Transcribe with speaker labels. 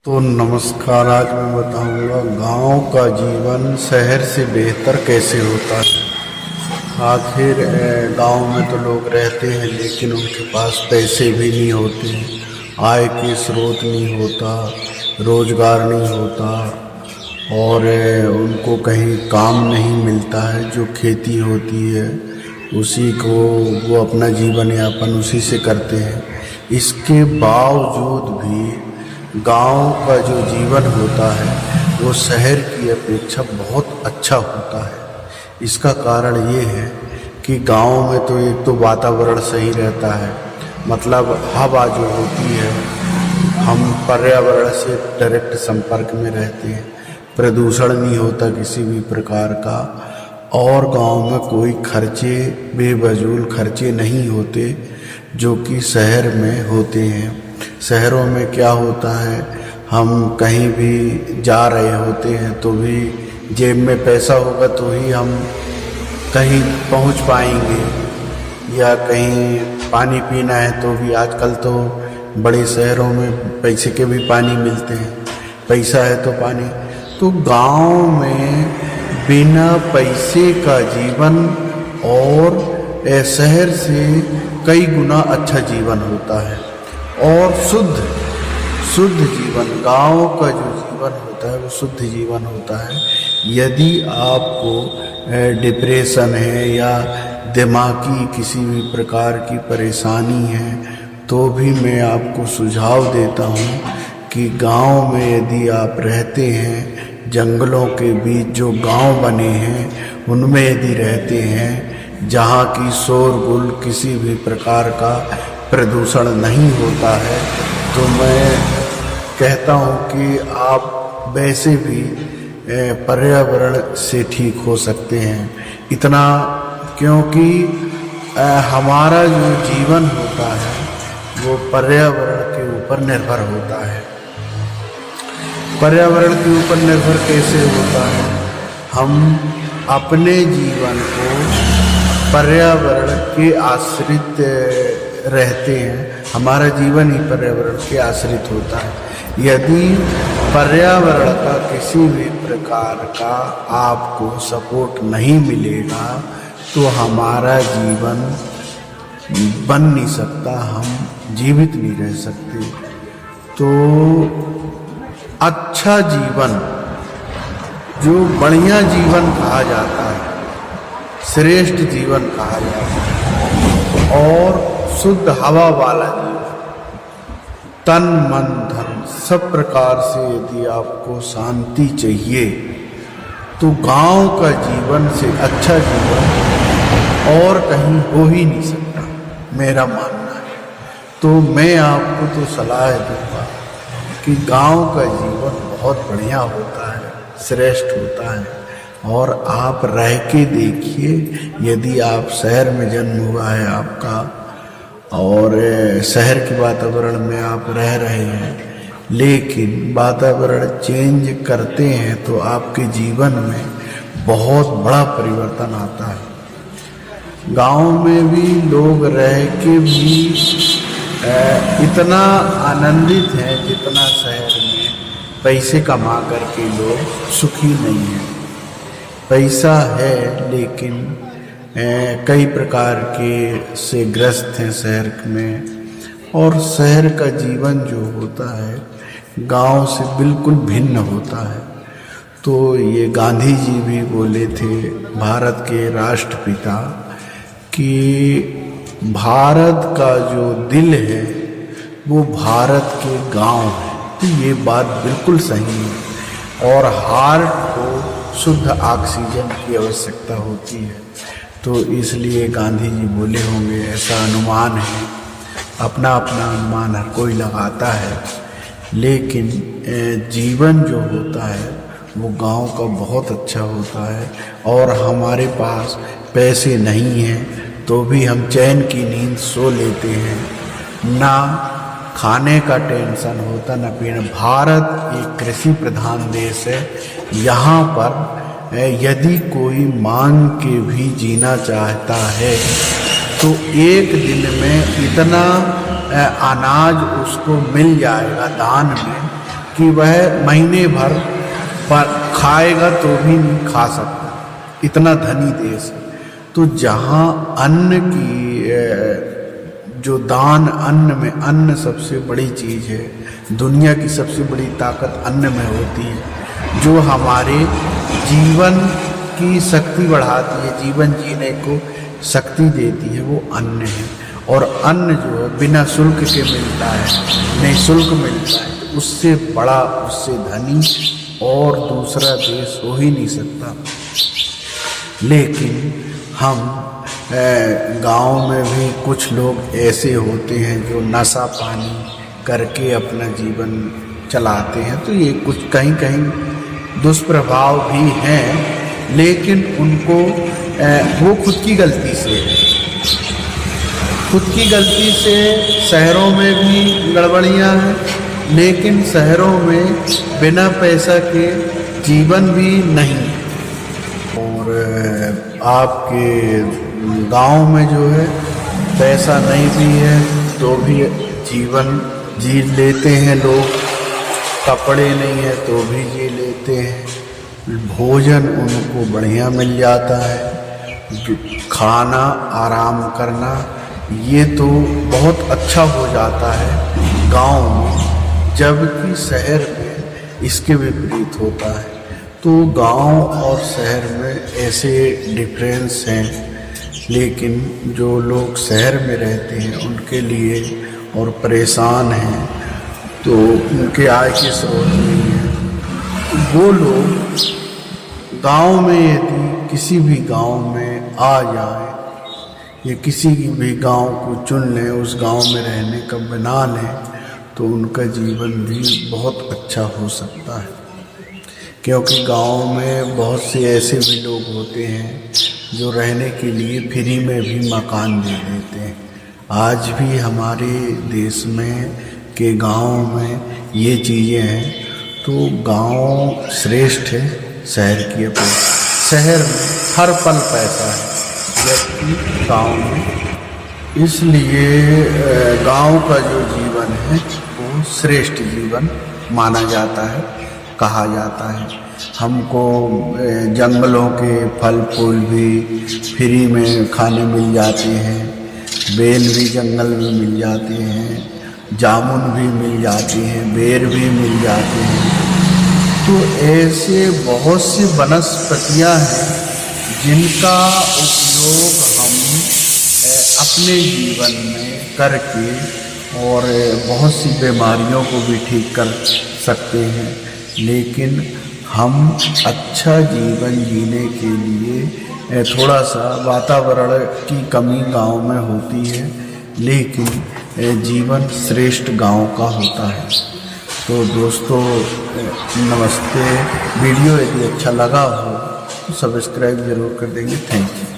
Speaker 1: तो नमस्कार। आज मैं बताऊंगा गांव का जीवन शहर से बेहतर कैसे होता है। आखिर गांव में तो लोग रहते हैं लेकिन उनके पास पैसे भी नहीं होते, आय के स्रोत नहीं होता, रोजगार नहीं होता और उनको कहीं काम नहीं मिलता है। जो खेती होती है उसी को वो अपना जीवन यापन उसी से करते हैं। इसके बावजूद भी गांव का जो जीवन होता है वो शहर की अपेक्षा बहुत अच्छा होता है। इसका कारण ये है कि गांव में तो एक तो वातावरण सही रहता है, मतलब हवा जो होती है, हम पर्यावरण से डायरेक्ट संपर्क में रहते हैं, प्रदूषण नहीं होता किसी भी प्रकार का, और गांव में कोई खर्चे, बेवजूल खर्चे नहीं होते जो कि शहर में होते हैं। शहरों में क्या होता है, हम कहीं भी जा रहे होते हैं तो भी जेब में पैसा होगा तो ही हम कहीं पहुंच पाएंगे, या कहीं पानी पीना है तो भी आजकल तो बड़े शहरों में पैसे के भी पानी मिलते हैं, पैसा है तो पानी। तो गांव में बिना पैसे का जीवन और शहर से कई गुना अच्छा जीवन होता है और शुद्ध जीवन। गांव का जो जीवन होता है वो शुद्ध जीवन होता है। यदि आपको डिप्रेशन है या दिमागी किसी भी प्रकार की परेशानी है तो भी मैं आपको सुझाव देता हूँ कि गांव में यदि आप रहते हैं, जंगलों के बीच जो गांव बने हैं उनमें यदि रहते हैं, जहाँ की शोरगुल किसी भी प्रकार का प्रदूषण नहीं होता है, तो मैं कहता हूँ कि आप वैसे भी पर्यावरण से ठीक हो सकते हैं। इतना क्योंकि हमारा जो जीवन होता है वो पर्यावरण के ऊपर निर्भर होता है। पर्यावरण के ऊपर निर्भर कैसे होता है? हम अपने जीवन को पर्यावरण के आश्रित रहते हैं, हमारा जीवन ही पर्यावरण के आश्रित होता है। यदि पर्यावरण का किसी भी प्रकार का आपको सपोर्ट नहीं मिलेगा तो हमारा जीवन बन नहीं सकता, हम जीवित नहीं रह सकते। तो अच्छा जीवन, जो बढ़िया जीवन कहा जाता है, श्रेष्ठ जीवन कहा जाता है, और शुद्ध हवा वाला जीवन, तन मन धन सब प्रकार से यदि आपको शांति चाहिए तो गांव का जीवन से अच्छा जीवन और कहीं हो ही नहीं सकता, मेरा मानना है। तो मैं आपको तो सलाह दूंगा कि गांव का जीवन बहुत बढ़िया होता है, श्रेष्ठ होता है, और आप रह के देखिए। यदि आप शहर में जन्म हुआ है आपका और शहर के वातावरण में आप रह रहे हैं, लेकिन वातावरण चेंज करते हैं तो आपके जीवन में बहुत बड़ा परिवर्तन आता है। गांव में भी लोग रह के भी इतना आनंदित हैं जितना शहर में पैसे कमा करके लोग सुखी नहीं हैं। पैसा है लेकिन कई प्रकार के से ग्रस्त हैं शहर में, और शहर का जीवन जो होता है गांव से बिल्कुल भिन्न होता है। तो ये गांधी जी भी बोले थे, भारत के राष्ट्रपिता, कि भारत का जो दिल है वो भारत के गांव है। तो ये बात बिल्कुल सही है, और हार्ट को शुद्ध ऑक्सीजन की आवश्यकता होती है। तो इसलिए गांधी जी बोले होंगे, ऐसा अनुमान है। अपना अपना अनुमान हर कोई लगाता है, लेकिन जीवन जो होता है वो गांव का बहुत अच्छा होता है। और हमारे पास पैसे नहीं हैं तो भी हम चैन की नींद सो लेते हैं, ना खाने का टेंशन होता ना पीना। भारत एक कृषि प्रधान देश है। यहाँ पर यदि कोई मांग के भी जीना चाहता है तो एक दिन में इतना अनाज उसको मिल जाएगा दान में कि वह महीने भर पर खाएगा तो भी नहीं खा सकता, इतना धनी देश है। तो जहाँ अन्न की जो दान अन्न में, अन्न सबसे बड़ी चीज़ है, दुनिया की सबसे बड़ी ताकत अन्न में होती है, जो हमारे जीवन की शक्ति बढ़ाती है, जीवन जीने को शक्ति देती है, वो अन्न है। और अन्न जो है बिना शुल्क के मिलता है, निःशुल्क मिलता है, तो उससे बड़ा, उससे धनी और दूसरा देश हो ही नहीं सकता। लेकिन हम गांव में भी कुछ लोग ऐसे होते हैं जो नशा पानी करके अपना जीवन चलाते हैं, तो ये कुछ कहीं कहीं दुष्प्रभाव भी हैं, लेकिन उनको वो खुद की गलती से है। खुद की गलती से शहरों में भी गड़बड़ियाँ हैं, लेकिन शहरों में बिना पैसा के जीवन भी नहीं। और आपके गांव में जो है पैसा नहीं भी है तो भी जीवन जी लेते हैं लोग, कपड़े नहीं है तो भी जी लेते हैं, भोजन उनको बढ़िया मिल जाता है, खाना आराम करना ये तो बहुत अच्छा हो जाता है गांव में, जबकि शहर में इसके विपरीत होता है। तो गांव और शहर में ऐसे डिफरेंस हैं, लेकिन जो लोग शहर में रहते हैं उनके लिए और परेशान हैं, तो उनके आय के स्रोत नहीं है, वो लोग गांव में यदि किसी भी गांव में आ जाए या किसी भी गांव को चुन लें, उस गांव में रहने का बना लें, तो उनका जीवन भी बहुत अच्छा हो सकता है। क्योंकि गांव में बहुत से ऐसे भी लोग होते हैं जो रहने के लिए फ्री में भी मकान दे देते हैं। आज भी हमारे देश में के गांव में ये चीज़ें हैं, तो गांव श्रेष्ठ है शहर की अपेक्षा। शहर में हर पल पैसा है, जबकि गांव में, इसलिए गांव का जो जीवन है वो श्रेष्ठ जीवन माना जाता है, कहा जाता है। हमको जंगलों के फल फूल भी फ्री में खाने मिल जाते हैं, बेल भी जंगल में मिल जाते हैं, जामुन भी मिल जाते हैं, बेर भी मिल जाते हैं। तो ऐसे बहुत सी वनस्पतियाँ हैं जिनका उपयोग हम अपने जीवन में करके और बहुत सी बीमारियों को भी ठीक कर सकते हैं। लेकिन हम अच्छा जीवन जीने के लिए थोड़ा सा वातावरण की कमी गांव में होती है, लेकिन जीवन श्रेष्ठ गांव का होता है। तो दोस्तों नमस्ते। वीडियो यदि अच्छा लगा हो तो सब्सक्राइब ज़रूर कर देंगे। Thank you.